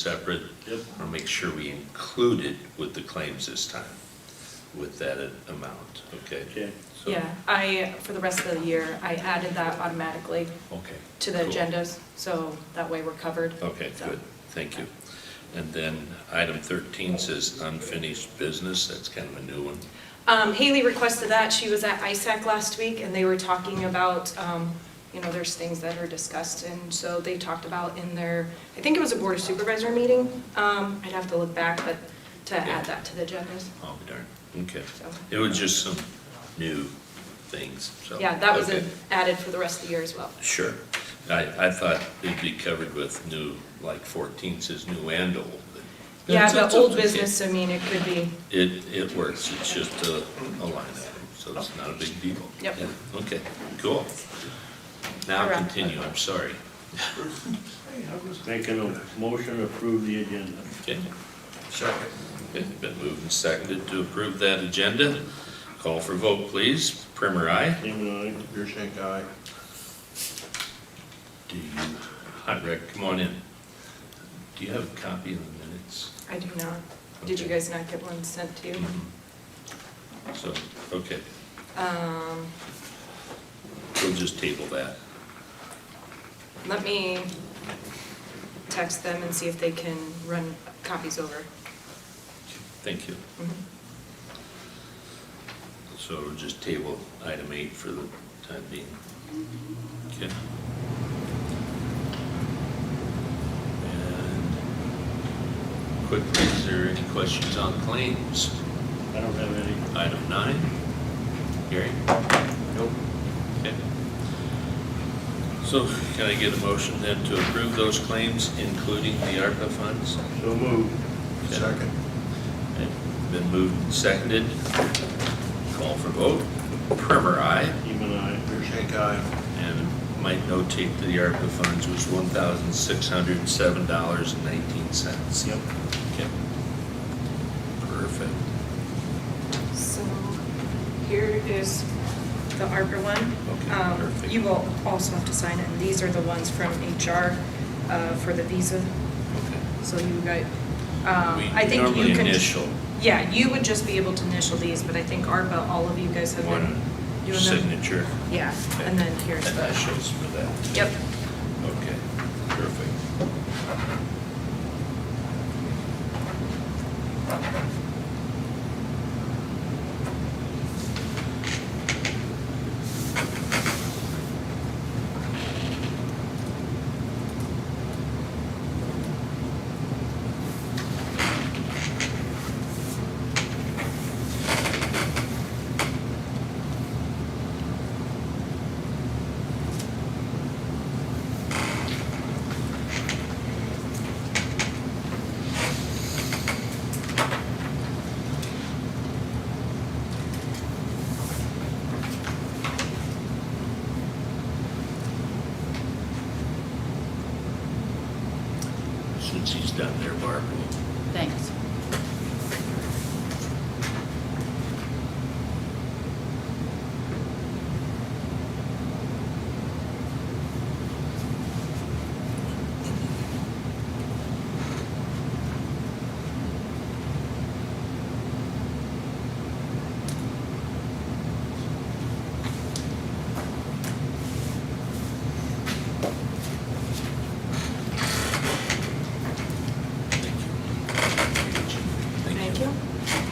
separate. Yep. I'll make sure we include it with the claims this time, with that amount, okay? Okay. So- Yeah, for the rest of the year, I added that automatically Okay. to the cool. agendas, so that way we're covered. Okay, So- good, thank you. And then item 13 says unfinished business, that's kind of a new one. Haley requested that. She was at ISAC last week, and they were talking about, there's things that are discussed, and so they talked about in their, I think it was a Board of Supervisor meeting. I'd have to look back, but to add that to the agendas. Oh, darn, okay. So, It was just some new things, so. yeah, that was okay. added for the rest of the year as well. Sure. I thought it'd be covered with new, like 14 says new and old. but Yeah, that's the old okay. business, I mean, it could be, It works, it's just a line item, so it's not a big deal. Yep. Yeah, okay, cool. Now Alright. continue, I'm sorry. Making a motion to approve the agenda. Okay, Second. okay, been moved and seconded to approve that agenda. Call for vote, please. Primer, aye. Damon, Your shank eye. Do you, hi Rick, come on in. Do you have a copy of the minutes? I do not. Did you Okay. guys not get one sent to you? Mhm. So, okay, Um, we'll just table that. Let me text them and see if they can run copies over. Thank you. Mhm. So we'll just table item 8 for the time being. Okay. And quickly, is there any questions on claims? I don't have any. Item 9, Gary? Nope. Okay. So can I get a motion then to approve those claims, including the ARPA funds? So moved. Okay. Second. Okay. Been moved and seconded. Call for vote. Primer, aye. Damon, Your shank eye. And might notate that the ARPA funds was $1,607.19. Yep. Okay. Perfect. So here is the ARPA one. Okay, perfect. You will also have to sign it, and these are the ones from HR for the visa, Okay. so you guys, We I think normally you can. initial. Yeah, you would just be able to initial these, but I think ARPA, all of you guys have been One doing them. signature. Yeah, and then here's And the, initials for that. yep. Okay, perfect. Since he's done there, Barb, Thanks. thank you. Thank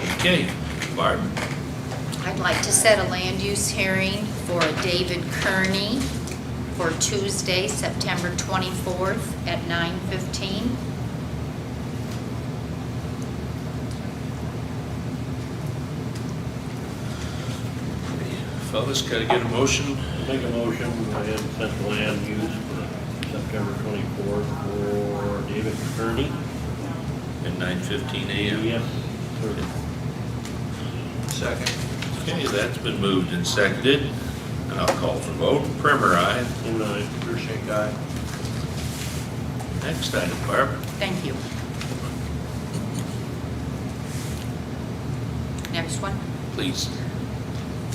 you. Okay, Barb. I'd like to set a land use hearing for David Kearney for Tuesday, September 24th at 9:15. Fellas, can I get a motion? Make a motion, I have central land use for September 24th for David Kearney. At 9:15 a.m.? Yes, sir. Second. Okay, that's been moved and seconded, and I'll call for vote. Primer, aye. Damon, Your shank eye. Next item, Barb. Thank you. Next one. Please.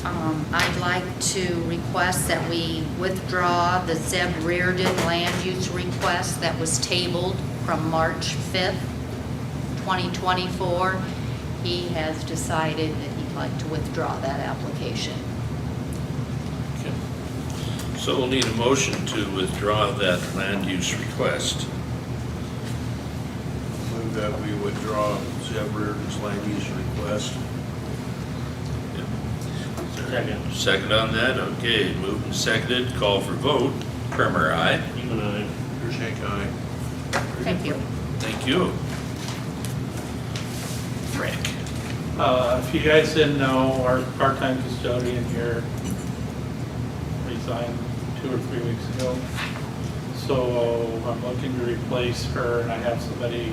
I'd like to request that we withdraw the Zeb Reardon land use request that was tabled from March 5th, 2024. He has decided that he'd like to withdraw that application. Okay. So we'll need a motion to withdraw that land use request. Move that we withdraw Zeb Reardon's land use request. Second. Second on that, okay, moved and seconded, call for vote. Primer, aye. Seaman, aye. Shank, aye. Thank you. Thank you. Frank. If you guys didn't know, our part-time custodian here resigned 2 or 3 weeks ago. So I'm looking to replace her, and I have somebody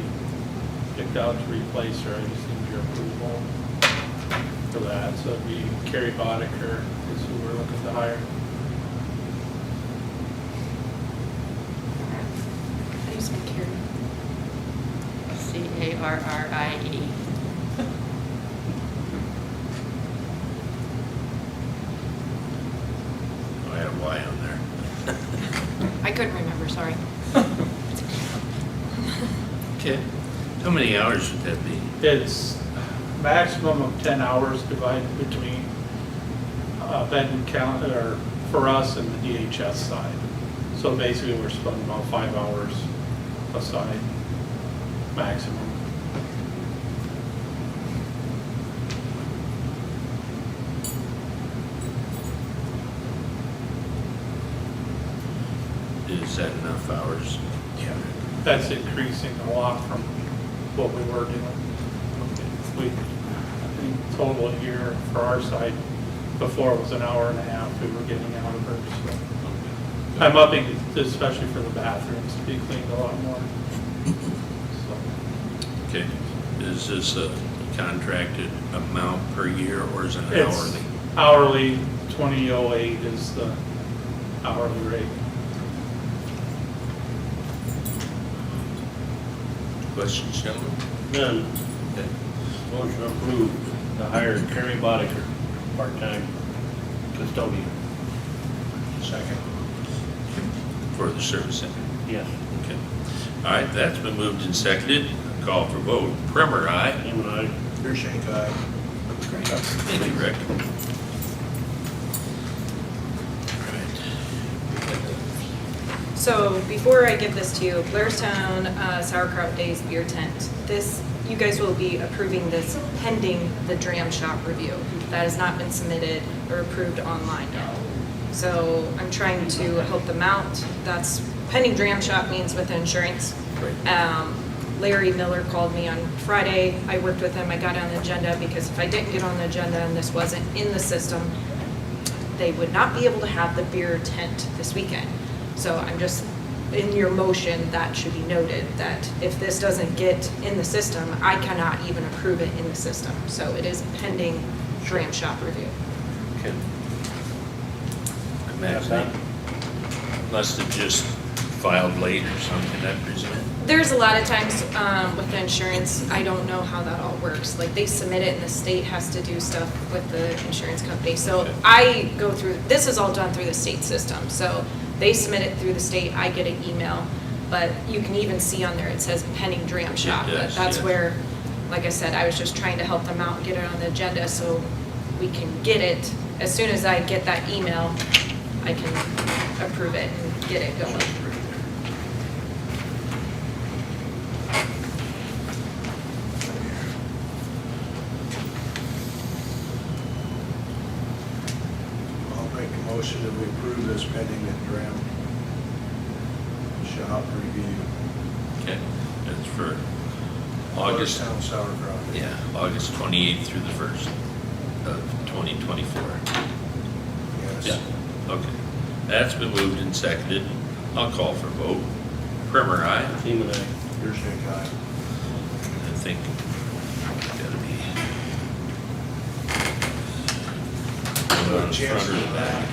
picked out to replace her. I just need your approval for that. So it'd be Carrie Boddicker is who we're looking to hire. How do you spell Carrie? Carrie. Oh, I had a Y on there. I couldn't remember, sorry. Okay. How many hours would that be? It's maximum of 10 hours divided between Benton County, or for us and the DHS side. So basically, we're splitting about 5 hours aside, maximum. Is that enough hours? Yeah. That's increasing a lot from what we were doing. We, I think total here for our side, before it was an hour and a half we were getting out of her, so. I'm upping it, especially for the bathrooms, to be cleaned a lot more. So, Okay. Is this a contracted amount per year or is it an it's hourly? hourly, 2008 is the hourly rate. Questions, gentlemen? None. Okay. Motion approved to hire Carrie Boddicker, part-time custodian. Second. For the service center? Yes. Okay. All right, that's been moved and seconded. Call for vote. Primer, aye. Seaman, aye. Shank, aye. Thank you, Rick. So before I give this to you, Blairstown Sauerkraut Days Beer Tent, this, you guys will be approving this pending the dram shop review. That has not been submitted or approved online yet. So I'm trying to help them out. That's, pending dram shop means with insurance. Larry Miller called me on Friday. I worked with him, I got on the agenda because if I didn't get on the agenda and this wasn't in the system, they would not be able to have the beer tent this weekend. So I'm just, in your motion, that should be noted, that if this doesn't get in the system, I cannot even approve it in the system. So it is pending dram shop review. Okay. Imagine, unless it just filed late or something, I presume. There's a lot of times with the insurance, I don't know how that all works. Like they submit it and the state has to do stuff with the insurance company. So Okay. I go through, this is all done through the state system. So they submit it through the state, I get an email. But you can even see on there, it says pending dram shop. It does, That's yes. where, like I said, I was just trying to help them out and get it on the agenda so we can get it. As soon as I get that email, I can approve it and get it going. I'll make a motion that we approve this pending the dram shop review. Okay, that's for August, Town sauerkraut. yeah, August 28th through the 1st of 2024. Yes. Yeah, okay. That's been moved and seconded. I'll call for vote. Primer, aye. Seaman, aye. Shank, aye. I think it's gotta be. On the front or the back?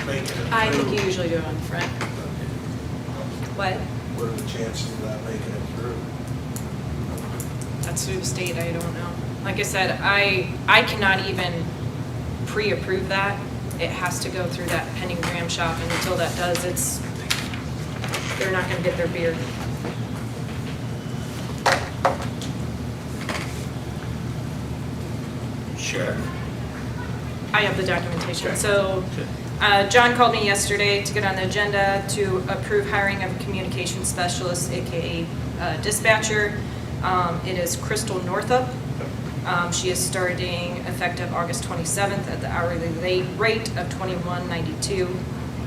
Making it I think through. you usually do it on the front. What? What are the chances of that making it through? That's through the state, I don't know. Like I said, I cannot even pre-approve that. It has to go through that pending dram shop, and until that does, they're not gonna get their beer. sheriff? I have the documentation. Okay. So Okay. John called me yesterday to get on the agenda to approve hiring of a communication specialist, AKA dispatcher. It is Crystal Northup. She is starting effective August 27th at the hourly rate of $21.92.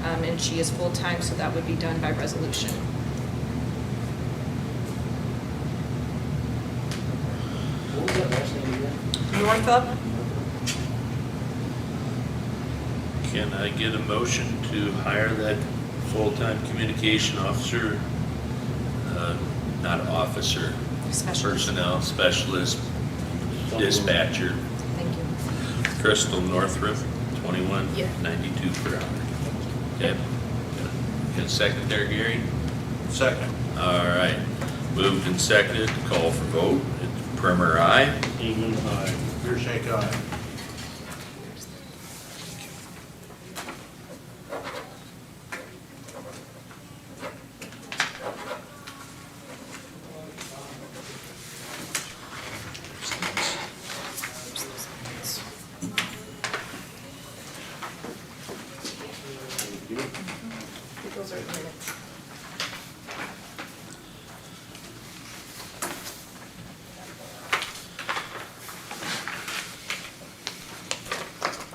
And she is full-time, so that would be done by resolution. What was that last name again? Northup? Can I get a motion to hire that full-time communication officer, not officer, Specialist. personnel specialist, dispatcher, Thank you. Crystal Northrup, $21.92 per hour. Okay. Get a second there, Gary? Second. All right. Moved and seconded, call for vote. It's Primer, aye. Seaman, aye. Beer shake aye. Thank you. Those are the minutes.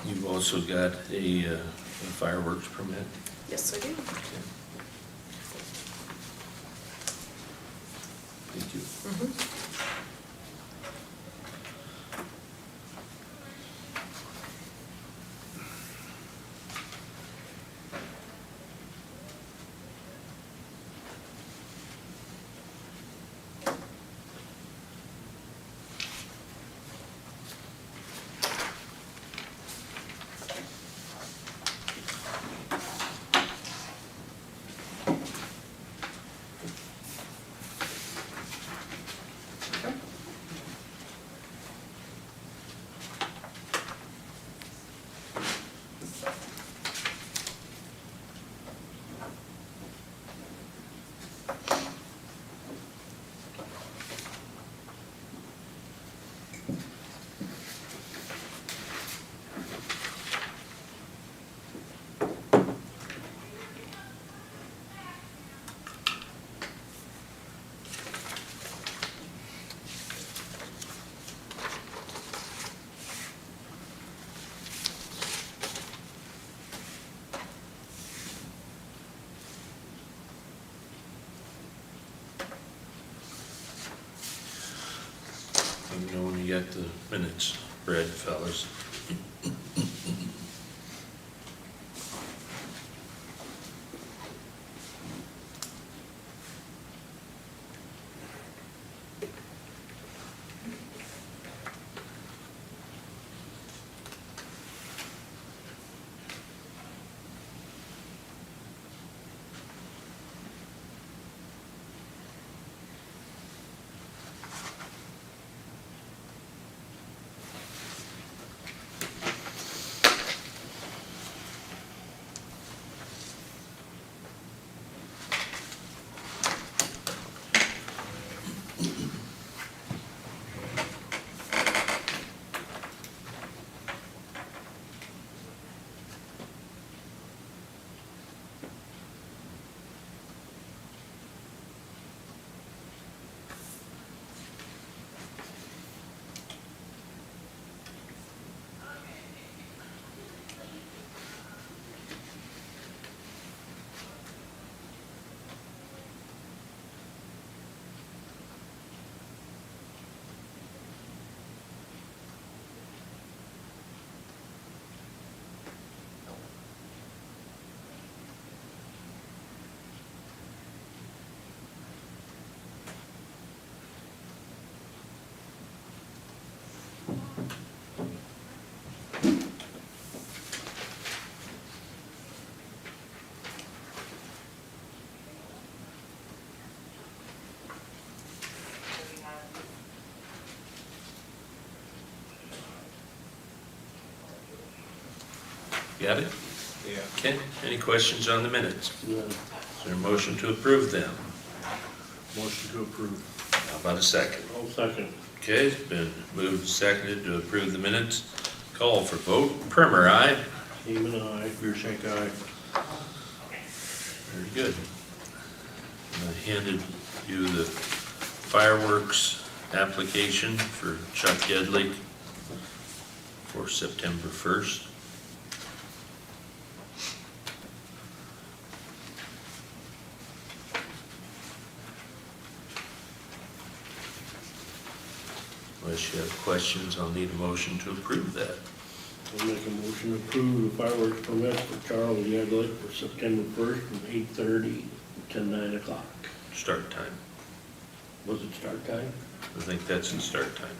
You've also got a fireworks permit. Yes, I do. Thank you. Mhm. Let me know when you get the minutes read, fellas. Got it? Yeah. Okay, any questions on the minutes? None. Is there a motion to approve them? Motion to approve. How about a second? I'll second. Okay, it's been moved and seconded to approve the minutes. Call for vote. Primer, aye. Seaman, aye. Beershank, aye. Very good. I handed you the fireworks application for Chuck Gedley for September 1st. Unless you have questions, I'll need a motion to approve that. I'll make a motion to approve the fireworks permit for Charles Yedley for September 1st from 8:30 to 9 o'clock. Start time. Was it start time? I think that's the start time.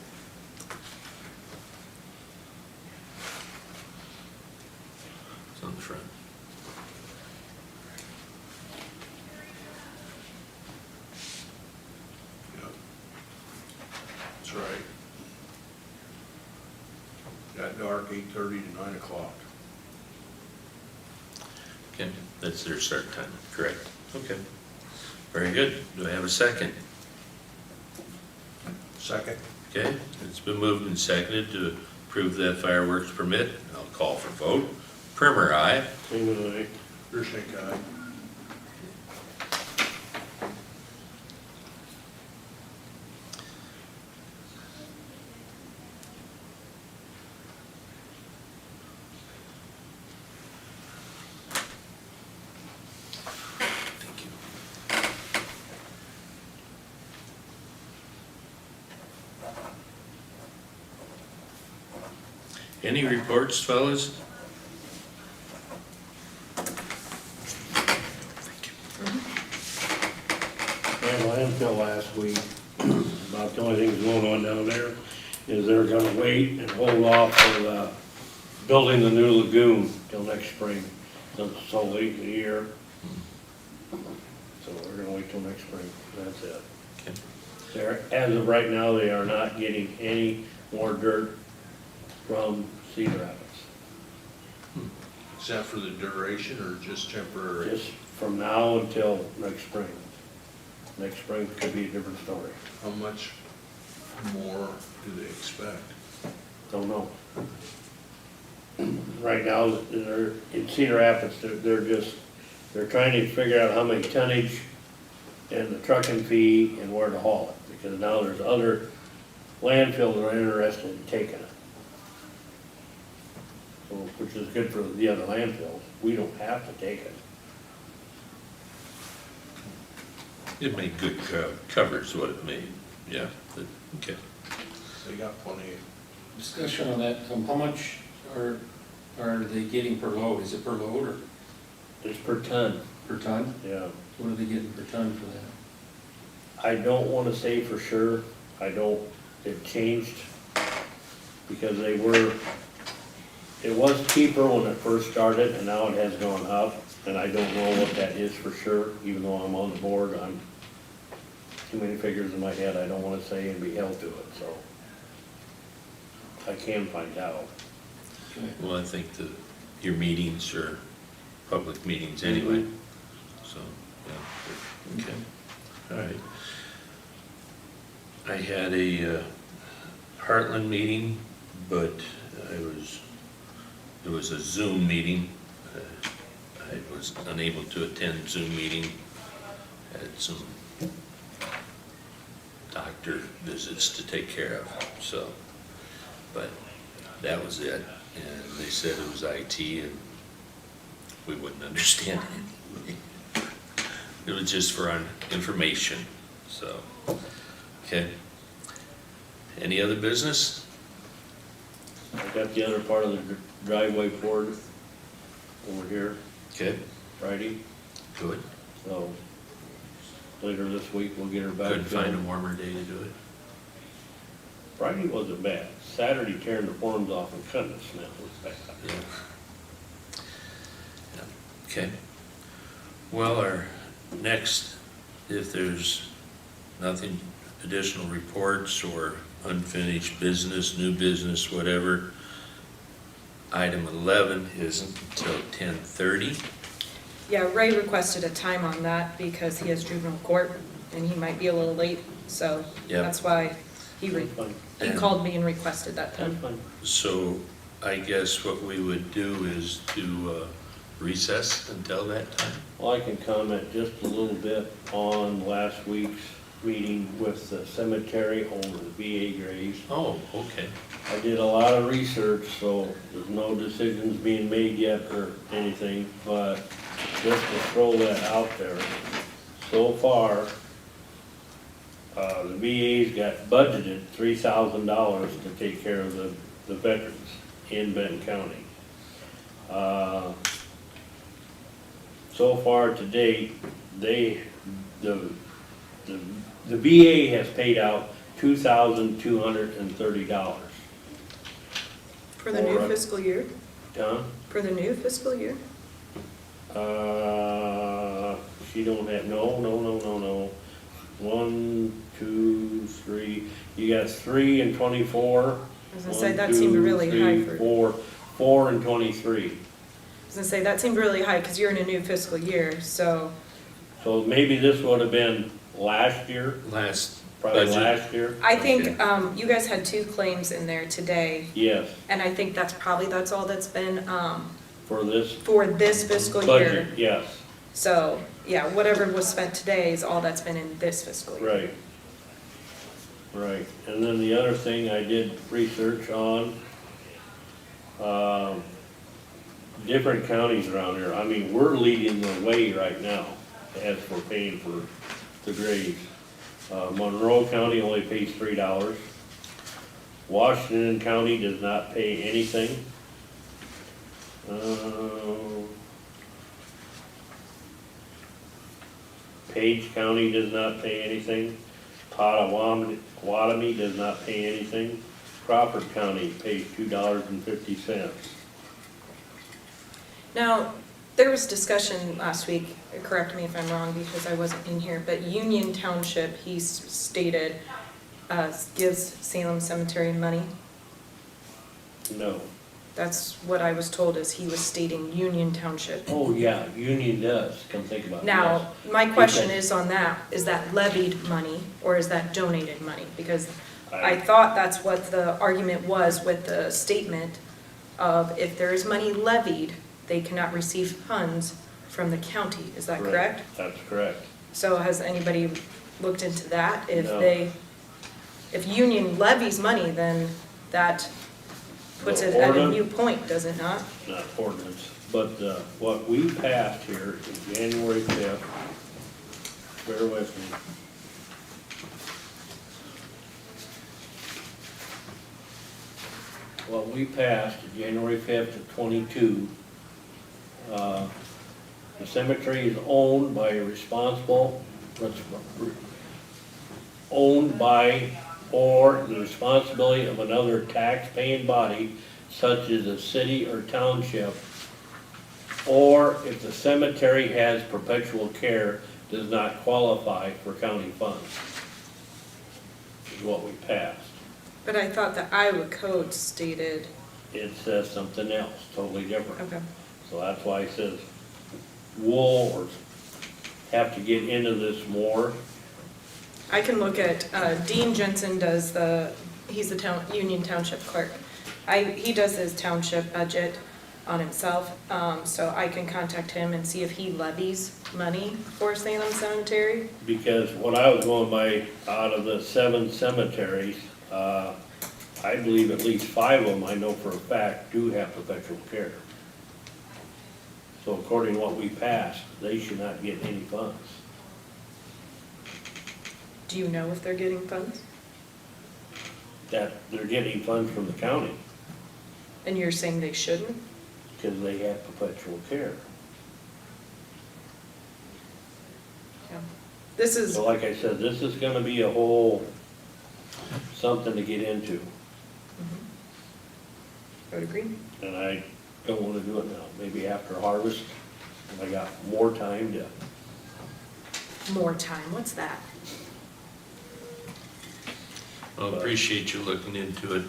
It's on the front. Yep. That's right. Got dark 8:30 to 9 o'clock. Okay, that's their start time, correct. Okay, very good. Do I have a second? Second. Okay, it's been moved and seconded to approve that fireworks permit. I'll call for vote. Primer, aye. Seaman, aye. Beershank, aye. Thank you. Any reports, fellas? Ran landfill last week, about the only thing going on down there is they're gonna wait and hold off for the, building the new lagoon till next spring, since it's so late in the year. So we're gonna wait till next spring, that's it. Okay. They're, as of right now, they are not getting any more dirt from Cedar Rapids. Is that for the duration or just temporary? Just from now until next spring. Next spring could be a different story. How much more do they expect? Don't know. Right now, they're, in Cedar Rapids, they're trying to figure out how many tonnage and the trucking fee and where to haul it, because now there's other landfills that are interested in taking it. So, which is good for the other landfills. We don't have to take it. It made good covers, what it made, yeah, okay. They got plenty. Discussion on that, how much are they getting per load? Is it per load or It's per ton, per ton? yeah. What are they getting per ton for that? I don't wanna say for sure. It changed because it was cheaper when it first started and now it has gone up. And I don't know what that is for sure, even though I'm on the board, I'm too many figures in my head, I don't wanna say and be held to it, so. I can find out. Okay. Well, I think your meetings are public meetings anyway, so, yeah, okay, all right. I had a Heartland meeting, but it was a Zoom meeting. I was unable to attend Zoom meeting, had some doctor visits to take care of, so, but that was it. And they said it was IT and we wouldn't understand it. It was just for our information, so, okay. Any other business? I got the other part of the driveway poured over here Okay, Friday, good. so later this week we'll get her back. Couldn't find a warmer day to do it. Friday wasn't bad. Saturday tearing the forms off and cutting the cement was bad. Yeah. Yeah, okay. Well, our next, if there's nothing, additional reports or unfinished business, new business, whatever, item 11 isn't until 10:30. Yeah, Ray requested a time on that because he has juvenile court and he might be a little late, so Yep. that's why That's fine. He called me and requested that That's time. fine. So I guess what we would do is to recess until that time. Well, I can comment just a little bit on last week's meeting with the cemetery over the VA graves. Oh, okay. I did a lot of research, so there's no decisions being made yet or anything, but just to throw that out there, so far, the VA's got budgeted $3,000 to take care of the veterans in Benton County. So far to date, the VA has paid out $2,230. For the new Or- fiscal year? Tom? For the new fiscal year? She don't have, no. 1, 2, 3, you got 3 and 24. I was gonna say, that seemed really high for. 4 and 23. I was gonna say, that seemed really high, because you're in a new fiscal year, so, So maybe this would have been last year, Last probably budget. last year. I think, Okay. you guys had 2 claims in there today, Yes, and I think that's all that's been, for this for this fiscal year. budget, yes, So, yeah, whatever was spent today is all that's been in this fiscal year. right. Right, and then the other thing I did research on, different counties around here, I mean, we're leading the way right now as for paying for the graves. Monroe County only pays $3. Washington County does not pay anything. Page County does not pay anything. Pottawatomie does not pay anything. Crawford County pays $2.50. Now, there was discussion last week, correct me if I'm wrong because I wasn't in here, but Union Township, he stated, gives Salem Cemetery money. No. That's what I was told, is he was stating Union Township. Oh, yeah, Union does, come think about it. Now, my question Okay. is on that, is that levied money or is that donated money? Because I I- thought that's what the argument was with the statement of if there is money levied, they cannot receive funds from the county. Is that correct? That's correct. So has anybody looked into that? No. If Union levies money, then that puts The it at a ordinance- new point, does it not? Not ordinance, but what we passed here is January 5th. Bear with me. What we passed January 5th of '22, the cemetery is owned by a owned by or the responsibility of another tax-paying body such as a city or township, or if the cemetery has perpetual care, does not qualify for county funds. Is what we passed. But I thought the Iowa code stated, It says something else, totally different. okay. So that's why it says we'll or have to get into this more. I can look at, Dean Jensen he's the Union Township clerk. He does his township budget on himself, so I can contact him and see if he levies money for Salem Cemetery. Because what I was going by, out of the 7 cemeteries, I believe at least 5 of them, I know for a fact, do have perpetual care. So according to what we passed, they should not get any funds. Do you know if they're getting funds? That they're getting funds from the county And you're saying they shouldn't? because they have perpetual care. Yeah. This is, So like I said, this is gonna be a whole, something to get into. I would agree. And I don't wanna do it now, maybe after harvest, when I got more time to. More time, what's that? Well, appreciate you looking into it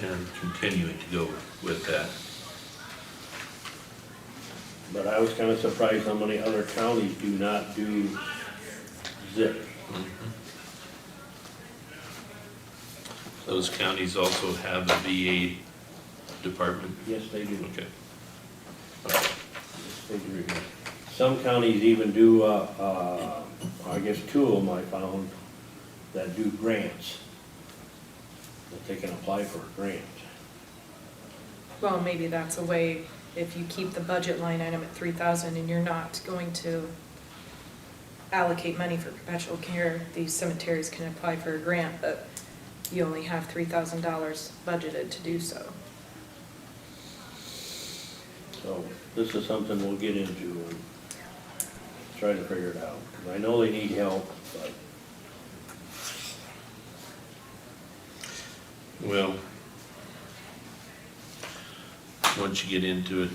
and continuing to go with that. But I was kinda surprised how many other counties do not do zip. Those counties also have a VA department? Yes, they do. Okay. Yes, they do. Some counties even do, I guess two of them I found, that do grants. That they can apply for a grant. Well, maybe that's a way, if you keep the budget line item at 3,000 and you're not going to allocate money for perpetual care, these cemeteries can apply for a grant, but you only have $3,000 budgeted to do so. So this is something we'll get into and try to figure it out. 'Cause I know they need help, but Well, once you get into it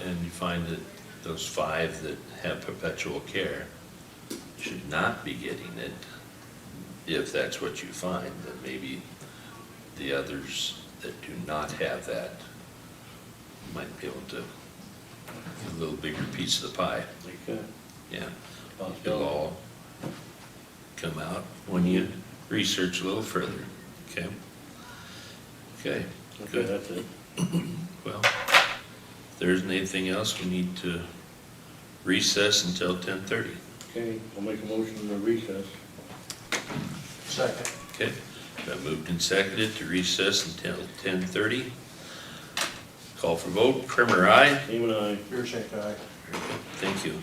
and you find that those 5 that have perpetual care should not be getting it, if that's what you find, then maybe the others that do not have that might be able to get a little bigger piece of the pie. they could. Yeah, it'll Possibility. all come out when you research a little further, okay? Okay, Okay, good. that's it. Well, if there isn't anything else, we need to recess until 10:30. Okay, I'll make a motion to recess. Second. Okay, got moved and seconded to recess until 10:30. Call for vote, Primer, aye. Seaman, aye. Your check, aye. Thank you.